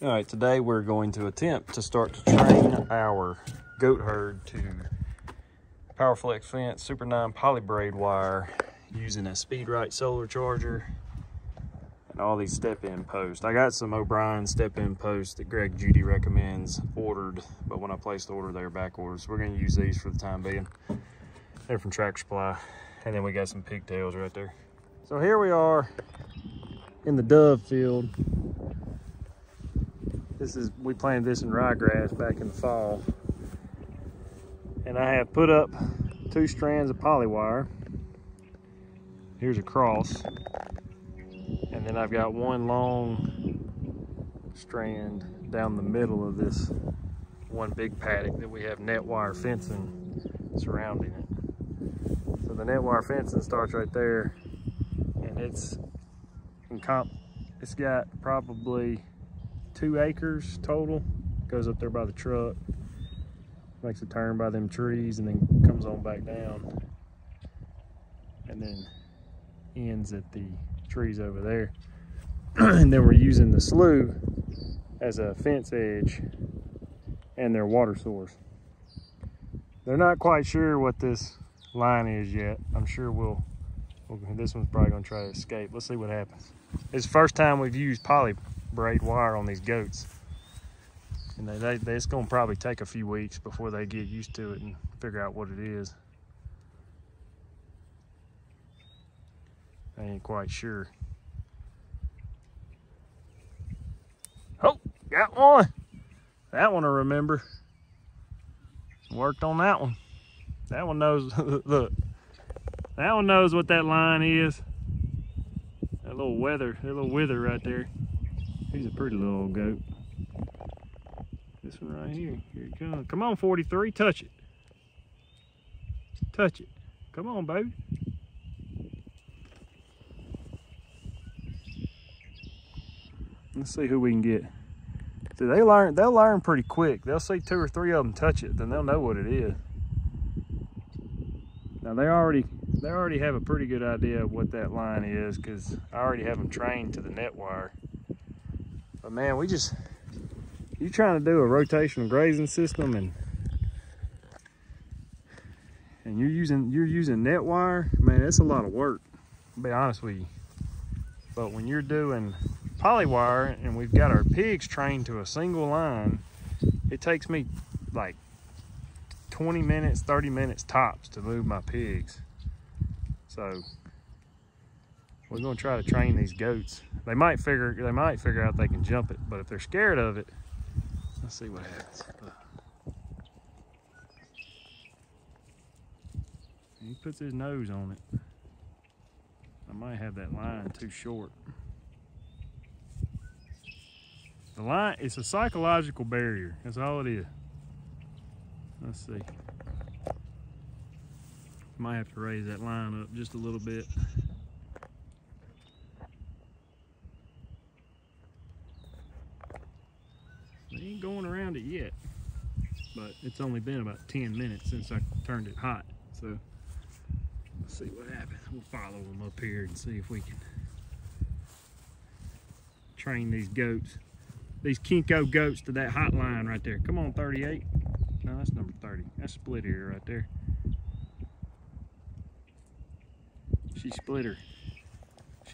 All right, today we're going to attempt to start to train our goat herd to Powerflex fence Super 9 poly braid wire using a Speed Right solar charger and all these step-in posts. I got some O'Brien step-in posts that Greg Judy recommends ordered, but when I placed the order, they were back orders. So we're going to use these for the time being. They're from Tractor Supply. And then we got some pigtails right there. So here we are in the dove field. We planted this in ryegrass back in the fall. And I have put up 2 strands of poly wire. Here's a cross. And then I've got one long strand down the middle of this one big paddock that we have net wire fencing surrounding it. So the net wire fencing starts right there, and it's got probably 2 acres total. Goes up there by the truck, makes a turn by them trees, and then comes on back down, and then ends at the trees over there. And then we're using the slough as a fence edge and their water source. They're not quite sure what this line is yet. I'm sure this one's probably gonna try to escape. Let's see what happens. It's the first time we've used poly braid wire on these goats. And it's gonna probably take a few weeks before they get used to it and figure out what it is. I ain't quite sure. Oh, got one. That one I remember. Worked on that one. That one knows, look. That one knows what that line is. That little wither right there. He's a pretty little old goat. This one right here, here it comes. Come on, 43, touch it. Touch it. Come on, baby. Let's see who we can get. See, they'll learn pretty quick. They'll see 2 or 3 of them touch it, then they'll know what it is. Now they already have a pretty good idea of what that line is, because I already have them trained to the net wire. But man, you're trying to do a rotational grazing system and you're using net wire, man, it's a lot of work, to be honest with you. But when you're doing poly wire and we've got our pigs trained to a single line, it takes me like 20 minutes, 30 minutes tops to move my pigs. So we're gonna try to train these goats. They might figure out they can jump it, but if they're scared of it, let's see what happens. He puts his nose on it. I might have that line too short. The line, it's a psychological barrier. That's all it is. Let's see. Might have to raise that line up just a little bit. They ain't going around it yet, but it's only been about 10 minutes since I turned it hot. So let's see what happens. We'll follow them up here and see if we can train these goats, these Kinko goats, to that hot line right there. Come on, 38. No, that's number 30. That's split ear right there. She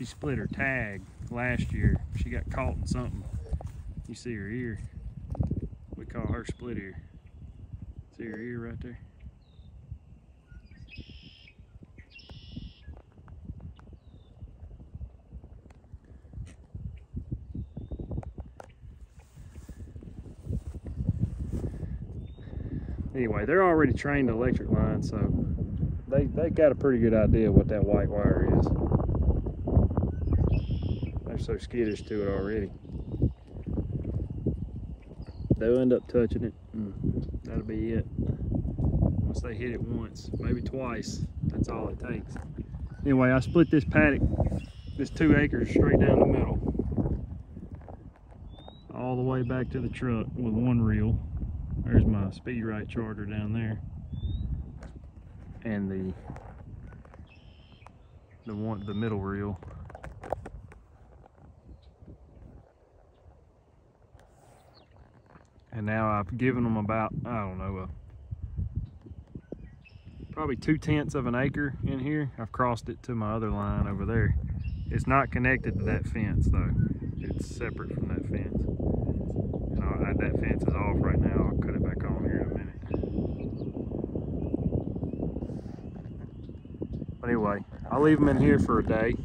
split her tag last year. She got caught in something. You see her ear. We call her split ear. See her ear right there? Anyway, they're already trained to electric lines, so they got a pretty good idea what that white wire is. They're so skittish to it already. They'll end up touching it, and that'll be it. Once they hit it once, maybe twice, that's all it takes. Anyway, I split this paddock, this 2 acres, straight down the middle, all the way back to the truck with one reel. There's my Speed Right charger down there, and the middle reel. And now I've given them about, I don't know, probably 2/10 of an acre in here. I've crossed it to my other line over there. It's not connected to that fence though. It's separate from that fence. And that fence is off right now. I'll cut it back on here in a minute. But anyway, I'll leave them in here for a day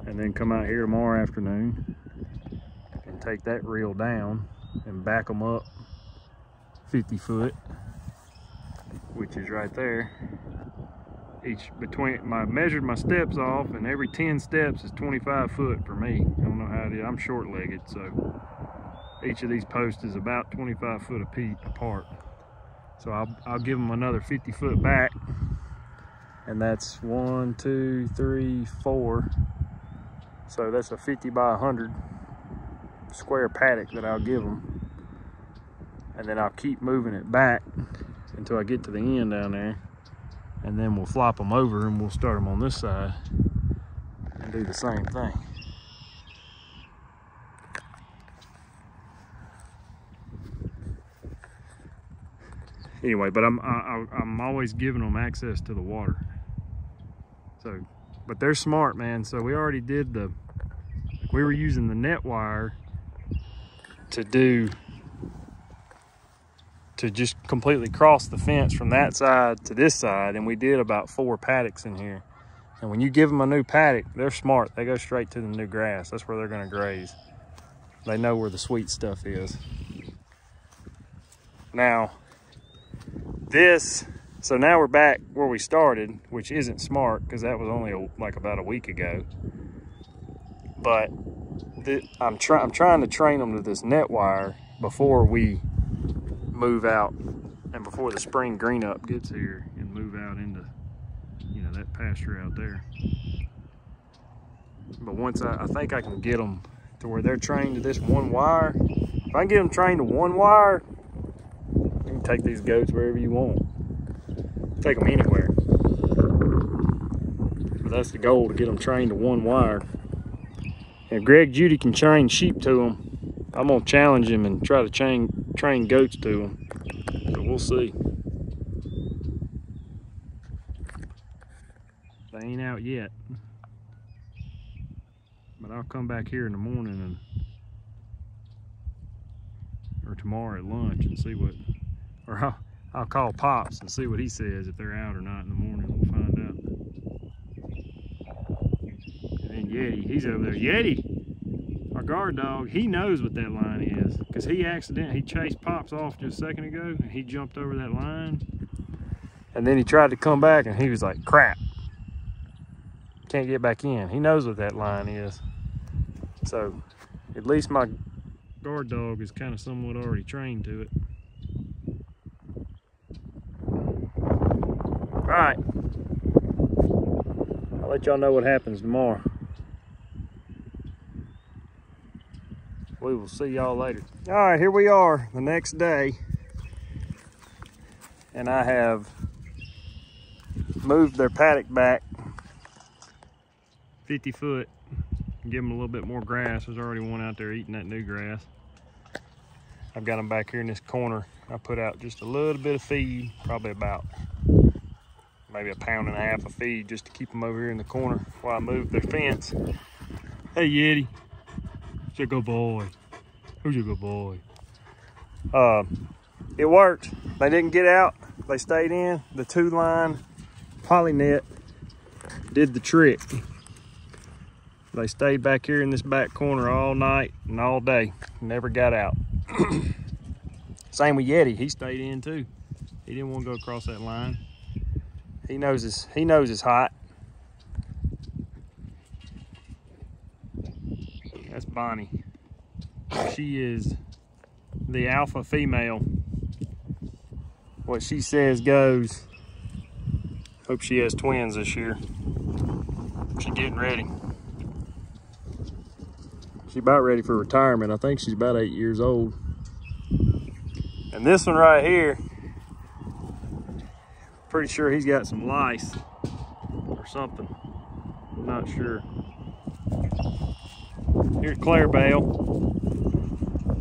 and then come out here tomorrow afternoon and take that reel down and back them up 50 foot, which is right there. Measured my steps off, and every 10 steps is 25 foot for me. I don't know how it is. I'm short-legged, so each of these posts is about 25 foot apart. So I'll give them another 50 foot back, and that's 1, 2, 3, 4. So that's a 50 by 100 square paddock that I'll give them. And then I'll keep moving it back until I get to the end down there. And then we'll flop them over and we'll start them on this side and do the same thing. Anyway, but I'm always giving them access to the water. So, but they're smart, man. So we already did we were using the net wire to just completely cross the fence from that side to this side, and we did about 4 paddocks in here. And when you give them a new paddock, they're smart. They go straight to the new grass. That's where they're gonna graze. They know where the sweet stuff is. Now, so now we're back where we started, which isn't smart because that was only like about a week ago. But I'm trying to train them to this net wire before we move out and before the spring green up gets here and move out into, you know, that pasture out there. But once I think I can get them to where they're trained to this one wire. If I can get them trained to one wire, you can take these goats wherever you want. Take them anywhere. But that's the goal, to get them trained to one wire. And if Greg Judy can train sheep to them, I'm gonna challenge him and try to train goats to them. So we'll see. They ain't out yet. But I'll come back here in the morning or tomorrow at lunch and see what, or I'll call Pops and see what he says, if they're out or not in the morning. We'll find out. And then Yeti, he's over there. Yeti, our guard dog, he knows what that line is, because he chased Pops off just a second ago, and he jumped over that line, and then he tried to come back, and he was like, crap, can't get back in. He knows what that line is. So at least my guard dog is kind of somewhat already trained to it. All right, I'll let y'all know what happens tomorrow. We will see y'all later. All right, here we are the next day, and I have moved their paddock back 50 foot, give them a little bit more grass. There's already one out there eating that new grass. I've got them back here in this corner. I put out just a little bit of feed, probably about maybe 1.5 pounds of feed, just to keep them over here in the corner while I move their fence. Hey Yeti, who's a good boy? Who's a good boy? It worked. They didn't get out. They stayed in. The 2-line poly net did the trick. They stayed back here in this back corner all night and all day. Never got out. Same with Yeti. He stayed in too. He didn't want to go across that line. He knows it's hot. That's Bonnie. She is the alpha female. What she says goes. Hope she has twins this year. She's getting ready. She's about ready for retirement. I think she's about 8 years old. And this one right here, pretty sure he's got some lice or something. I'm not sure. Here's Claire Bale.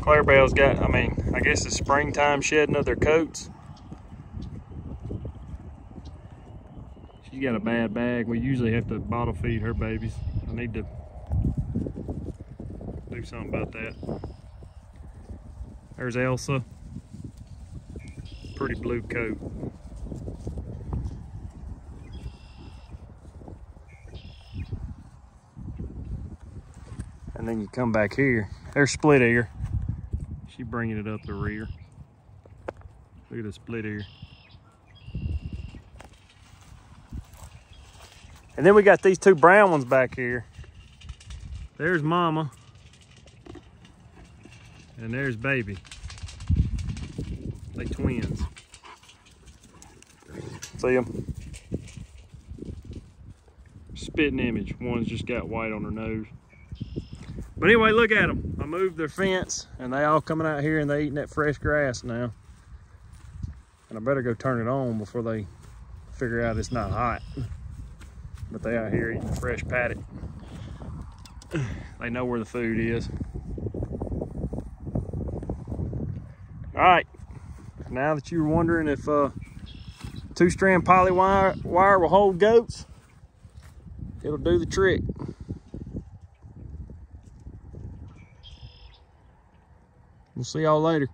Clarabelle's got, I mean, I guess it's springtime shedding of their coats. She's got a bad bag. We usually have to bottle feed her babies. I need to do something about that. There's Elsa. Pretty blue coat. And then you come back here. There's split ear. She's bringing it up the rear. Look at the split ear. And then we got these two brown ones back here. There's Mama. And there's Baby. They twins. See them? Spitting image. One's just got white on her nose. But anyway, look at them. I moved their fence and they all coming out here and they eating that fresh grass now. And I better go turn it on before they figure out it's not hot. But they out here eating the fresh paddock. They know where the food is. All right, now that you're wondering if 2-strand poly wire will hold goats, it'll do the trick. We'll see y'all later.